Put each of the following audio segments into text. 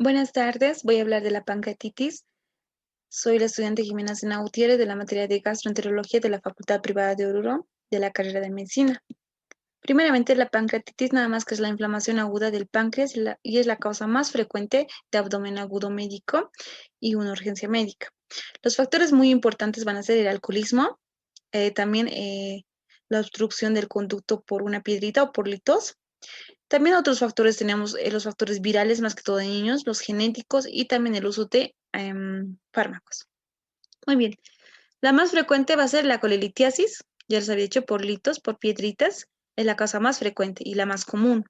Buenas tardes, voy a hablar de la pancreatitis. Soy la estudiante Jimena Sena Gutiérrez de la materia de gastroenterología de la Facultad Privada de Oruro de la carrera de medicina. Primeramente, la pancreatitis nada más que es la inflamación aguda del páncreas y es la causa más frecuente de abdomen agudo médico y una urgencia médica. Los factores muy importantes van a ser el alcoholismo, también la obstrucción del conducto por una piedrita o por litos. También otros factores tenemos los factores virales, más que todo en niños, los genéticos y también el uso de fármacos. Muy bien. La más frecuente va a ser la colelitiasis, ya les había dicho, por litos, por piedritas, es la causa más frecuente y la más común.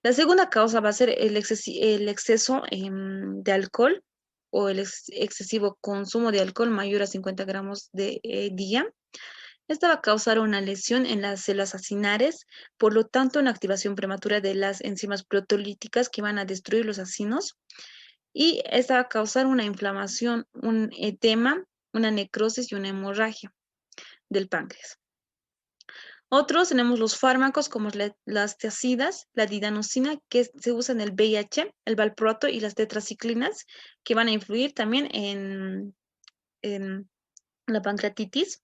La segunda causa va a ser el exceso de alcohol o el excesivo consumo de alcohol mayor a 50 gramos de día. Esta va a causar una lesión en las células acinares, por lo tanto, una activación prematura de las enzimas proteolíticas que van a destruir los acinos. Y esta va a causar una inflamación, un edema, una necrosis y una hemorragia del páncreas. Otros tenemos los fármacos como las tiazidas, la didanosina, que se usa en el VIH, el valproato y las tetraciclinas, que van a influir también en la pancreatitis.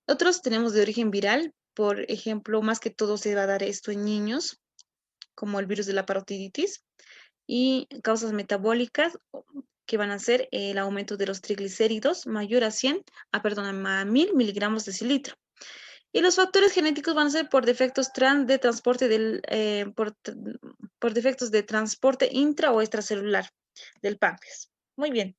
Otros tenemos de origen viral, por ejemplo, más que todo se va a dar esto en niños, como el virus de la parotiditis, y causas metabólicas que van a ser el aumento de los triglicéridos mayor a 100, a 1000 miligramos de cilitro. Y los factores genéticos van a ser por defectos de transporte por defectos de transporte intra o extracelular del páncreas. Muy bien.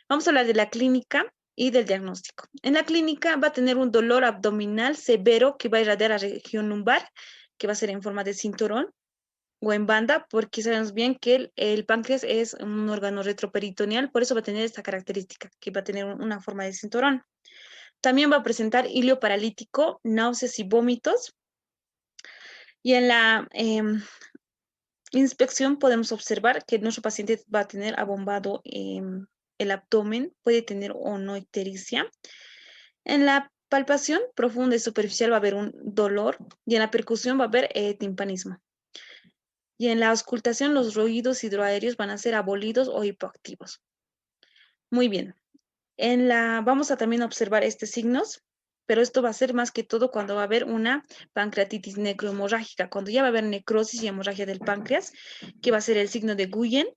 Vamos a hablar de la clínica y del diagnóstico. En la clínica va a tener un dolor abdominal severo que va a irradiar a la región lumbar, que va a ser en forma de cinturón o en banda, porque sabemos bien que el páncreas es un órgano retroperitoneal, por eso va a tener esta característica, que va a tener una forma de cinturón. También va a presentar hilio paralítico, náuseas y vómitos. Y en la inspección podemos observar que nuestro paciente va a tener abombado el abdomen, puede tener o no ictericia. En la palpación profunda y superficial va a haber un dolor y en la percusión va a haber timpanismo. Y en la auscultación los ruidos hidroaéreos van a ser abolidos o hipoactivos. Muy bien. Vamos a también observar estos signos, pero esto va a ser más que todo cuando va a haber una pancreatitis necrohemorrágica, cuando ya va a haber necrosis y hemorragia del páncreas, que va a ser el signo de Guyen,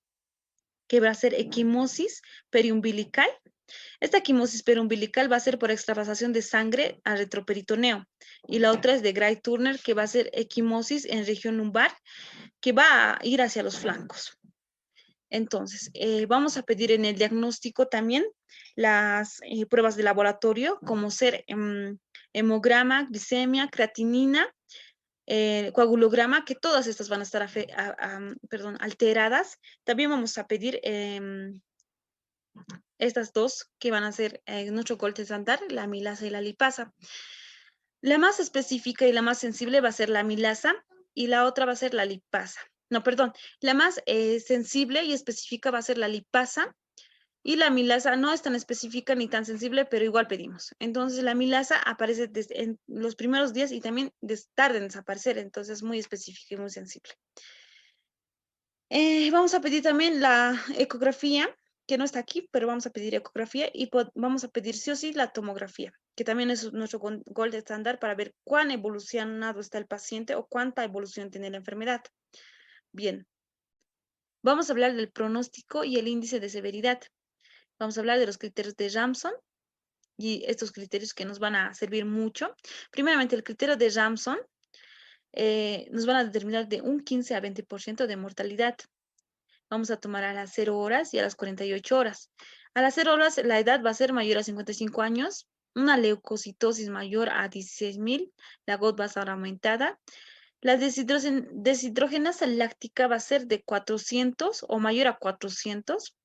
que va a ser equimosis periumbilical. Esta equimosis periumbilical va a ser por extravasación de sangre al retroperitoneo. Y la otra es de Gray-Turner, que va a ser equimosis en región lumbar, que va a ir hacia los flancos. Entonces, vamos a pedir en el diagnóstico también las pruebas de laboratorio, como ser hemograma, glicemia, creatinina, coagulograma, que todas estas van a estar alteradas. También vamos a pedir estas dos que van a ser nuestro gold estándar, la amilasa y la lipasa. La más específica y la más sensible va a ser la amilasa y la otra va a ser la lipasa. No, perdón, la más sensible y específica va a ser la lipasa y la amilasa no es tan específica ni tan sensible, pero igual pedimos. Entonces la amilasa aparece en los primeros días y también tarda en desaparecer, entonces es muy específica y muy sensible. Vamos a pedir también la ecografía, que no está aquí, pero vamos a pedir ecografía y vamos a pedir sí o sí la tomografía, que también es nuestro gold estándar para ver cuán evolucionado está el paciente o cuánta evolución tiene la enfermedad. Bien, vamos a hablar del pronóstico y el índice de severidad. Vamos a hablar de los criterios de Ramsson y estos criterios que nos van a servir mucho. Primeramente, el criterio de Ramsson nos van a determinar de un 15 a 20% de mortalidad. Vamos a tomar a las 0 horas y a las 48 horas. A las 0 horas la edad va a ser mayor a 55 años, una leucocitosis mayor a 16.000, la GOT va a estar aumentada. La deshidrogenasa láctica va a ser de 400 o mayor a 400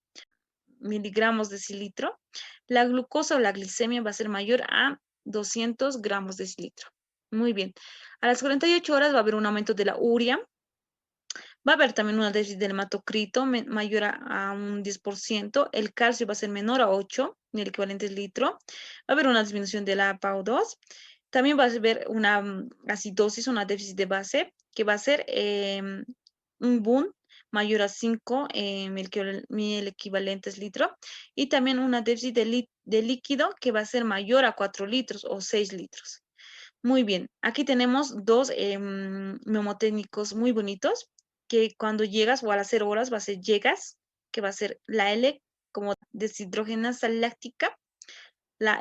miligramos de cilitro. La glucosa o la glicemia va a ser mayor a 200 gramos de cilitro. Muy bien. A las 48 horas va a haber un aumento de la urea. Va a haber también una déficit del hematocrito mayor a un 10%. El calcio va a ser menor a 8, el equivalente es litro. Va a haber una disminución de la PAO2. También va a haber una acidosis, una déficit de base, que va a ser un boom mayor a 5 mil equivalentes litro, y también una déficit de líquido que va a ser mayor a 4 litros o 6 litros. Muy bien, aquí tenemos dos mnemotécnicos muy bonitos, que cuando llegas o a las 0 horas va a ser llegas, que va a ser la L como deshidrogenasa láctica, la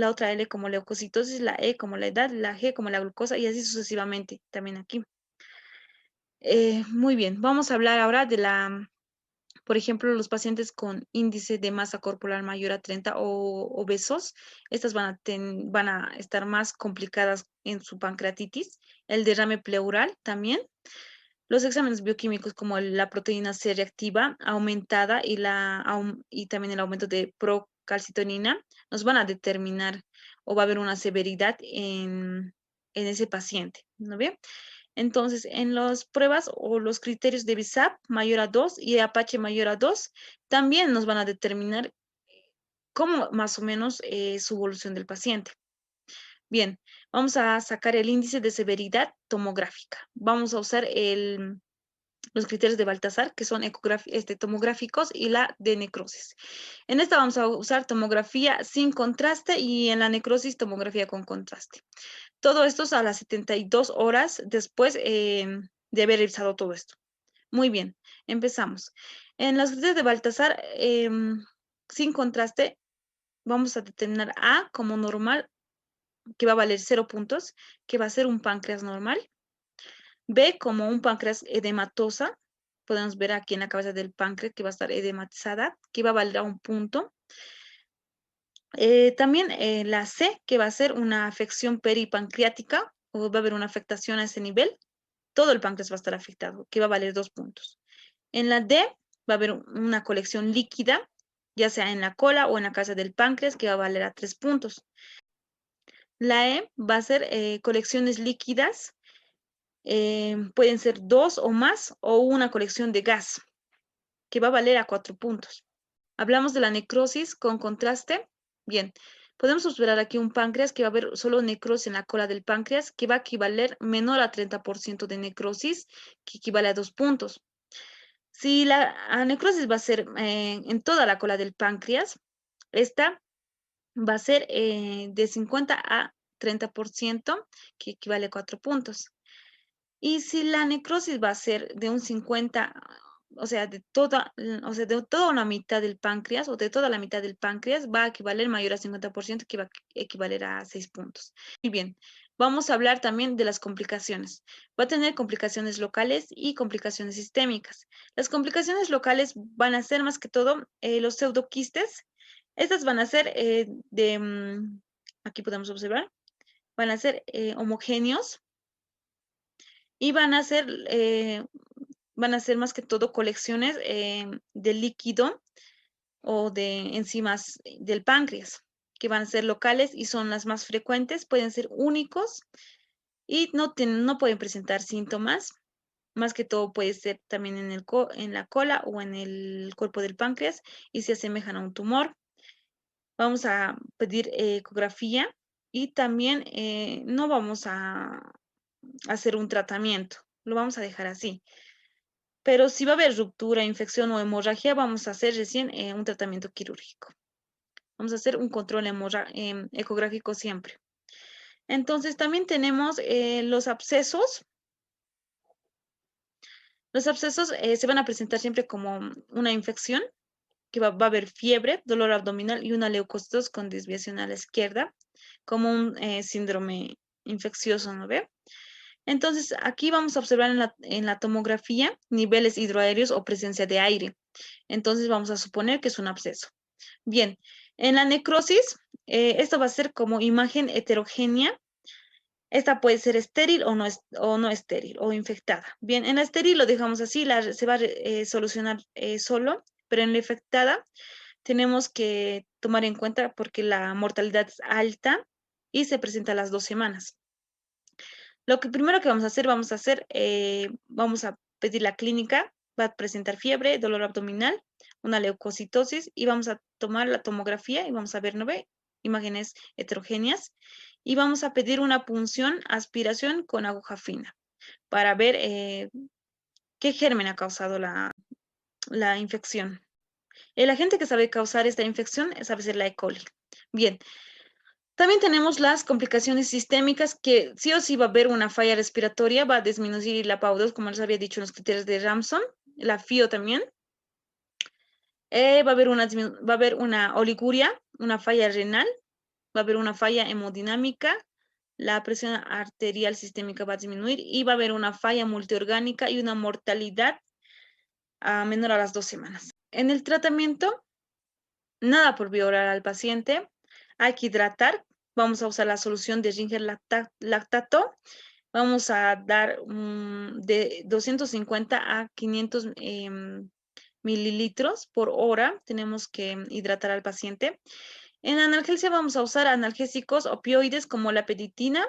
otra L como leucocitosis, la E como la edad, la G como la glucosa y así sucesivamente también aquí. Muy bien, vamos a hablar ahora de por ejemplo, los pacientes con índice de masa corporal mayor a 30 o obesos, estas van a estar más complicadas en su pancreatitis, el derrame pleural también. Los exámenes bioquímicos como la proteína C reactiva aumentada y también el aumento de procalcitonina nos van a determinar o va a haber una severidad en ese paciente, ¿no ve? Entonces, en las pruebas o los criterios de BISAP mayor a 2 y Apache mayor a 2 también nos van a determinar cómo más o menos su evolución del paciente. Bien, vamos a sacar el índice de severidad tomográfica. Vamos a usar los criterios de Baltasar, que son tomográficos, y la de necrosis. En esta vamos a usar tomografía sin contraste y en la necrosis tomografía con contraste. Todo esto es a las 72 horas después de haber revisado todo esto. Muy bien, empezamos. En las criterios de Baltasar, sin contraste, vamos a determinar A como normal, que va a valer 0 puntos, que va a ser un páncreas normal. B como un páncreas edematosa. Podemos ver aquí en la cabeza del páncreas que va a estar edematizada, que va a valer a 1 punto. También la C, que va a ser una afección peripancreática, o va a haber una afectación a ese nivel. Todo el páncreas va a estar afectado, que va a valer 2 puntos. En la D va a haber una colección líquida, ya sea en la cola o en la cabeza del páncreas, que va a valer a 3 puntos. La E va a ser colecciones líquidas, pueden ser 2 o más, o una colección de gas, que va a valer a 4 puntos. Hablamos de la necrosis con contraste. Bien, podemos observar aquí un páncreas que va a haber solo necrosis en la cola del páncreas, que va a equivaler menor a 30% de necrosis, que equivale a 2 puntos. Si la necrosis va a ser en toda la cola del páncreas, esta va a ser de 50 a 30%, que equivale a 4 puntos. Y si la necrosis va a ser de un 50, de toda una mitad del páncreas o de toda la mitad del páncreas, va a equivaler mayor a 50%, que va a equivaler a 6 puntos. Muy bien, vamos a hablar también de las complicaciones. Va a tener complicaciones locales y complicaciones sistémicas. Las complicaciones locales van a ser más que todo los pseudoquistes. Estas van a ser aquí podemos observar, van a ser homogéneos y van a ser más que todo colecciones de líquido o de enzimas del páncreas, que van a ser locales y son las más frecuentes, pueden ser únicos y no pueden presentar síntomas. Más que todo puede ser también en la cola o en el cuerpo del páncreas y se asemejan a un tumor. Vamos a pedir ecografía y también no vamos a hacer un tratamiento, lo vamos a dejar así. Pero si va a haber ruptura, infección o hemorragia, vamos a hacer recién un tratamiento quirúrgico. Vamos a hacer un control ecográfico siempre. Entonces, también tenemos los abscesos. Los abscesos se van a presentar siempre como una infección, que va a haber fiebre, dolor abdominal y una leucocitos con desviación a la izquierda, como un síndrome infeccioso, ¿no ve? Entonces, aquí vamos a observar en la tomografía niveles hidroaéreos o presencia de aire. Entonces, vamos a suponer que es un absceso. Bien, en la necrosis, esto va a ser como imagen heterogénea. Esta puede ser estéril o no estéril o infectada. Bien, en la estéril lo dejamos así, se va a solucionar solo, pero en la infectada tenemos que tomar en cuenta porque la mortalidad es alta y se presenta a las 2 semanas. Lo que primero que vamos a pedir la clínica, va a presentar fiebre, dolor abdominal, una leucocitosis y vamos a tomar la tomografía y vamos a ver, ¿no ve? Imágenes heterogéneas y vamos a pedir una punción, aspiración con aguja fina para ver qué germen ha causado la infección. El agente que sabe causar esta infección sabe ser la E. coli. Bien, también tenemos las complicaciones sistémicas que sí o sí va a haber una falla respiratoria, va a disminuir la PAU2, como les había dicho en los criterios de Ramsson, la FIO también. Va a haber una oliguria, una falla renal, va a haber una falla hemodinámica, la presión arterial sistémica va a disminuir y va a haber una falla multiorgánica y una mortalidad menor a las 2 semanas. En el tratamiento, nada por vía oral al paciente, hay que hidratar, vamos a usar la solución de Ringer lactato, vamos a dar de 250 a 500 mililitros por hora, tenemos que hidratar al paciente. En analgesia vamos a usar analgésicos opioides como la peditina,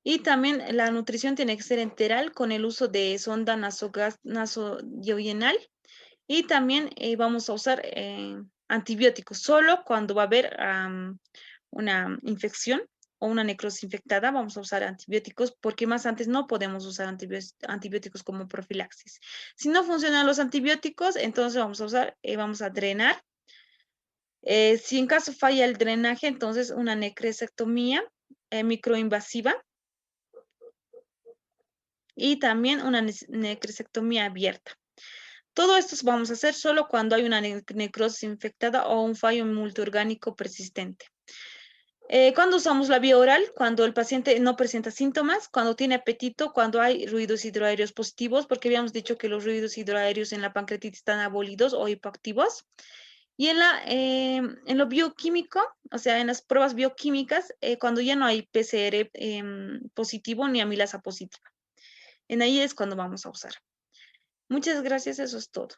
y también la nutrición tiene que ser enteral con el uso de sonda nasoyeguinal. Y también vamos a usar antibióticos solo cuando va a haber una infección o una necrosis infectada. Vamos a usar antibióticos porque más antes no podemos usar antibióticos como profilaxis. Si no funcionan los antibióticos, entonces vamos a drenar. Si en caso falla el drenaje, entonces una necresectomía microinvasiva y también una necresectomía abierta. Todo esto vamos a hacer solo cuando hay una necrosis infectada o un fallo multiorgánico persistente. Cuando usamos la vía oral, cuando el paciente no presenta síntomas, cuando tiene apetito, cuando hay ruidos hidroaéreos positivos, porque habíamos dicho que los ruidos hidroaéreos en la pancreatitis están abolidos o hipoactivos. Y en lo bioquímico, o sea, en las pruebas bioquímicas, cuando ya no hay PCR positivo ni amilasa positiva. En ahí es cuando vamos a usar. Muchas gracias, eso es todo.